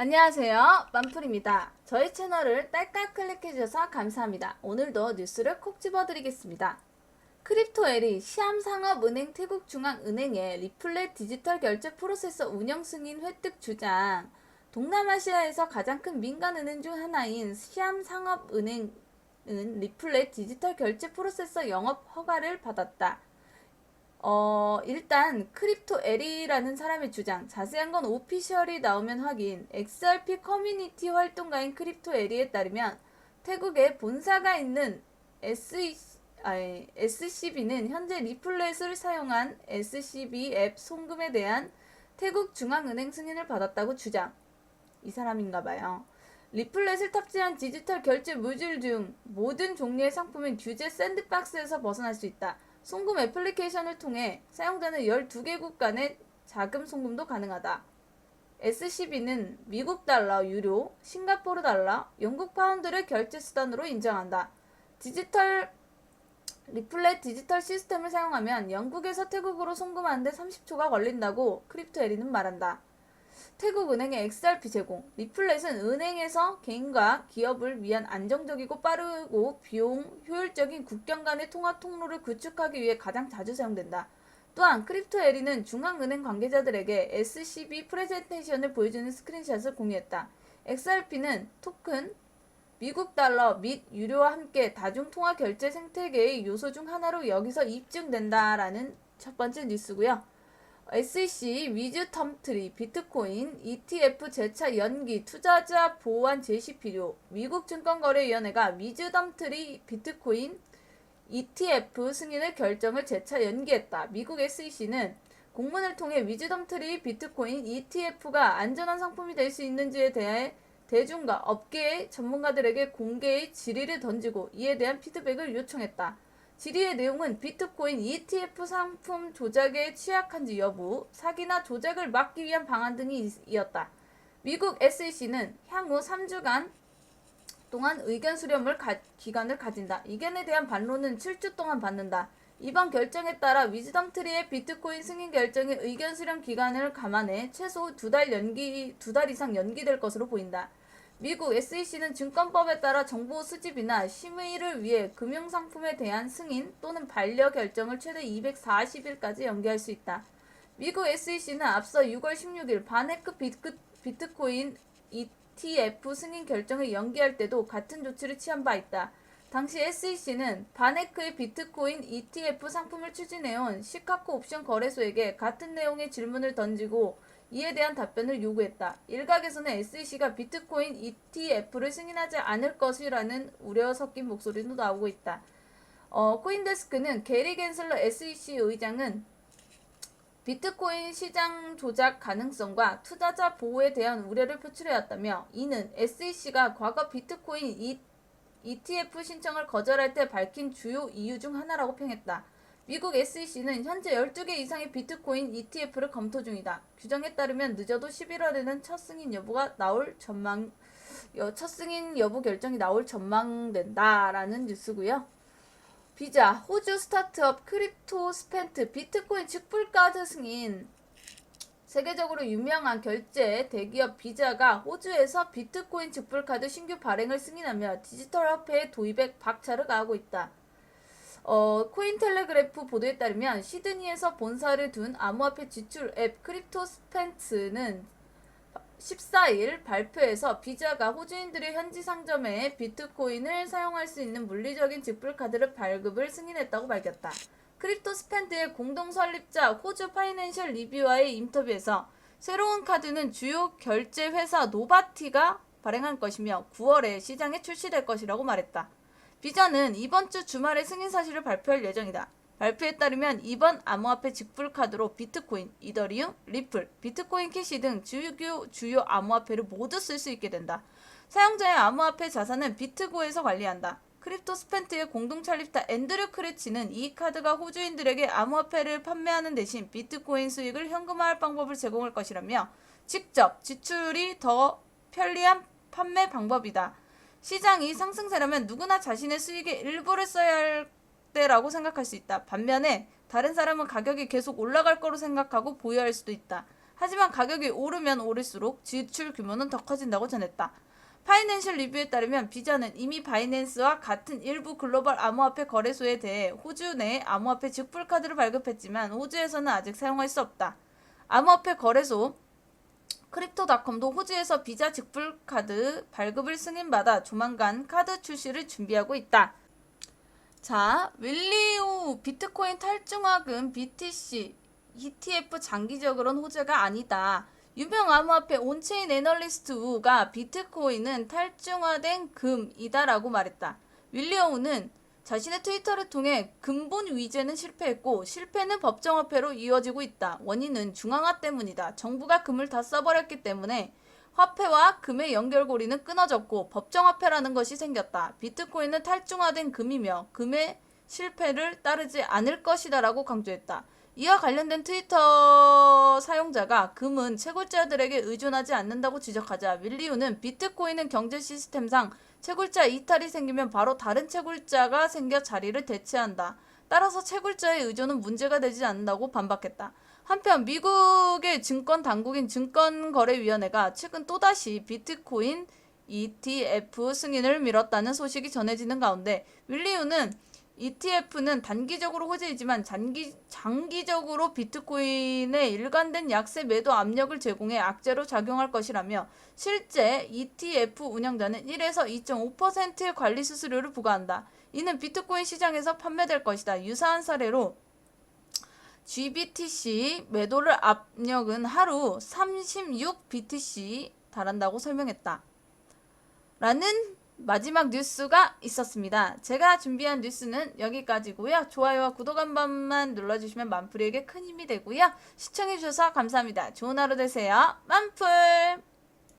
안녕하세요. 만풀입니다. 저희 채널을 딸깍 클릭해주셔서 감사합니다. 오늘도 뉴스를 콕 집어드리겠습니다. 크립토엘이 시암상업은행 태국중앙은행의 리플렛 디지털 결제 프로세서 운영 승인 획득 주장. 동남아시아에서 가장 큰 민간은행 중 하나인 시암상업은행은 리플렛 디지털 결제 프로세서 영업 허가를 받았다. 일단 크립토엘이라는 사람의 주장, 자세한 건 오피셜이 나오면 확인. XRP 커뮤니티 활동가인 크립토엘이에 따르면 태국에 본사가 있는 SCB는 현재 리플렛을 사용한 SCB 앱 송금에 대한 태국 중앙은행 승인을 받았다고 주장. 이 사람인가봐요. 리플렛을 탑재한 디지털 결제 물질 중 모든 종류의 상품은 규제 샌드박스에서 벗어날 수 있다. 송금 애플리케이션을 통해 사용자는 12개국 간의 자금 송금도 가능하다. SCB는 미국 달러, 유로, 싱가포르 달러, 영국 파운드를 결제 수단으로 인정한다. 리플렛 디지털 시스템을 사용하면 영국에서 태국으로 송금하는데 30초가 걸린다고 크립토에리는 말한다. 태국은행의 XRP 제공. 리플렛은 은행에서 개인과 기업을 위한 안정적이고 빠르고 비용 효율적인 국경 간의 통화 통로를 구축하기 위해 가장 자주 사용된다. 또한 크립토에리는 중앙은행 관계자들에게 SCB 프레젠테이션을 보여주는 스크린샷을 공유했다. XRP는 토큰, 미국 달러 및 유료와 함께 다중통화 결제 생태계의 요소 중 하나로 여기서 입증된다라는 첫 번째 뉴스고요. SEC 위즈텀트리 비트코인 ETF 재차 연기 투자자 보호안 제시 필요. 미국 증권거래위원회가 위즈덤트리 비트코인 ETF 승인의 결정을 재차 연기했다. 미국 SEC는 공문을 통해 위즈덤트리 비트코인 ETF가 안전한 상품이 될 수 있는지에 대해 대중과 업계의 전문가들에게 공개의 질의를 던지고 이에 대한 피드백을 요청했다. 질의의 내용은 비트코인 ETF 상품 조작에 취약한지 여부, 사기나 조작을 막기 위한 방안 등이 이었다. 미국 SEC는 향후 3주간 동안 의견 수렴을 기간을 가진다. 이견에 대한 반론은 7주 동안 받는다. 이번 결정에 따라 위즈덤트리의 비트코인 승인 결정의 의견 수렴 기간을 감안해 최소 2달 이상 연기될 것으로 보인다. 미국 SEC는 증권법에 따라 정보 수집이나 심의를 위해 금융상품에 대한 승인 또는 반려 결정을 최대 240일까지 연기할 수 있다. 미국 SEC는 앞서 6월 16일 바네크 비트코인 ETF 승인 결정을 연기할 때도 같은 조치를 취한 바 있다. 당시 SEC는 바네크의 비트코인 ETF 상품을 추진해온 시카고 옵션 거래소에게 같은 내용의 질문을 던지고 이에 대한 답변을 요구했다. 일각에서는 SEC가 비트코인 ETF를 승인하지 않을 것이라는 우려 섞인 목소리도 나오고 있다. 코인데스크는 게리 겐슬러 SEC 의장은 비트코인 시장 조작 가능성과 투자자 보호에 대한 우려를 표출해왔다며 이는 SEC가 과거 비트코인 ETF 신청을 거절할 때 밝힌 주요 이유 중 하나라고 평했다. 미국 SEC는 현재 12개 이상의 비트코인 ETF를 검토 중이다. 규정에 따르면 늦어도 11월에는 첫 승인 여부 결정이 나올 전망된다라는 뉴스고요. 비자, 호주 스타트업 크립토 스펜트 비트코인 직불카드 승인. 세계적으로 유명한 결제 대기업 비자가 호주에서 비트코인 직불카드 신규 발행을 승인하며 디지털 화폐의 도입에 박차를 가하고 있다. 코인텔레그래프 보도에 따르면 시드니에서 본사를 둔 암호화폐 지출 앱 크립토스펜트는 14일 발표에서 비자가 호주인들의 현지 상점에 비트코인을 사용할 수 있는 물리적인 직불카드를 발급을 승인했다고 밝혔다. 크립토스펜트의 공동 설립자 호주 파이낸셜 리뷰와의 인터뷰에서 새로운 카드는 주요 결제 회사 노바티가 발행할 것이며 9월에 시장에 출시될 것이라고 말했다. 비자는 이번 주 주말에 승인 사실을 발표할 예정이다. 발표에 따르면 이번 암호화폐 직불카드로 비트코인, 이더리움, 리플, 비트코인 캐시 등 주요 암호화폐를 모두 쓸 수 있게 된다. 사용자의 암호화폐 자산은 비트고에서 관리한다. 크립토스펜트의 공동 창립자 앤드류 크레치는 이 카드가 호주인들에게 암호화폐를 판매하는 대신 비트코인 수익을 현금화할 방법을 제공할 것이라며 직접 지출이 더 편리한 판매 방법이다. 시장이 상승세라면 누구나 자신의 수익의 일부를 써야 할 때라고 생각할 수 있다. 반면에 다른 사람은 가격이 계속 올라갈 거로 생각하고 보유할 수도 있다. 하지만 가격이 오르면 오를수록 지출 규모는 더 커진다고 전했다. 파이낸셜 리뷰에 따르면 비자는 이미 바이낸스와 같은 일부 글로벌 암호화폐 거래소에 대해 호주 내 암호화폐 직불카드를 발급했지만 호주에서는 아직 사용할 수 없다. 암호화폐 거래소 크립토닷컴도 호주에서 비자 직불카드 발급을 승인받아 조만간 카드 출시를 준비하고 있다. 자, 윌리우 비트코인 탈중화금 BTC ETF 장기적으로는 호재가 아니다. 유명 암호화폐 온체인 애널리스트 우가 비트코인은 탈중화된 금이다라고 말했다. 윌리우는 자신의 트위터를 통해 근본 위제는 실패했고 실패는 법정화폐로 이어지고 있다. 원인은 중앙화 때문이다. 정부가 금을 다 써버렸기 때문에 화폐와 금의 연결고리는 끊어졌고 법정화폐라는 것이 생겼다. 비트코인은 탈중화된 금이며 금의 실패를 따르지 않을 것이다 라고 강조했다. 이와 관련된 트위터 사용자가 금은 채굴자들에게 의존하지 않는다고 지적하자 윌리우는 비트코인은 경제 시스템상 채굴자 이탈이 생기면 바로 다른 채굴자가 생겨 자리를 대체한다. 따라서 채굴자의 의존은 문제가 되지 않는다고 반박했다. 한편 미국의 증권 당국인 증권거래위원회가 최근 또다시 비트코인 ETF 승인을 미뤘다는 소식이 전해지는 가운데 윌리우는 ETF는 단기적으로 호재이지만 장기적으로 비트코인의 일관된 약세 매도 압력을 제공해 악재로 작용할 것이라며 실제 ETF 운영자는 1에서 2.5%의 관리 수수료를 부과한다. 이는 비트코인 시장에서 판매될 것이다. 유사한 사례로 GBTC 매도를 압력은 하루 36BTC 달한다고 설명했다. 라는 마지막 뉴스가 있었습니다. 제가 준비한 뉴스는 여기까지고요. 좋아요와 구독 한 번만 눌러주시면 만풀이에게 큰 힘이 되고요. 시청해주셔서 감사합니다. 좋은 하루 되세요. 만풀!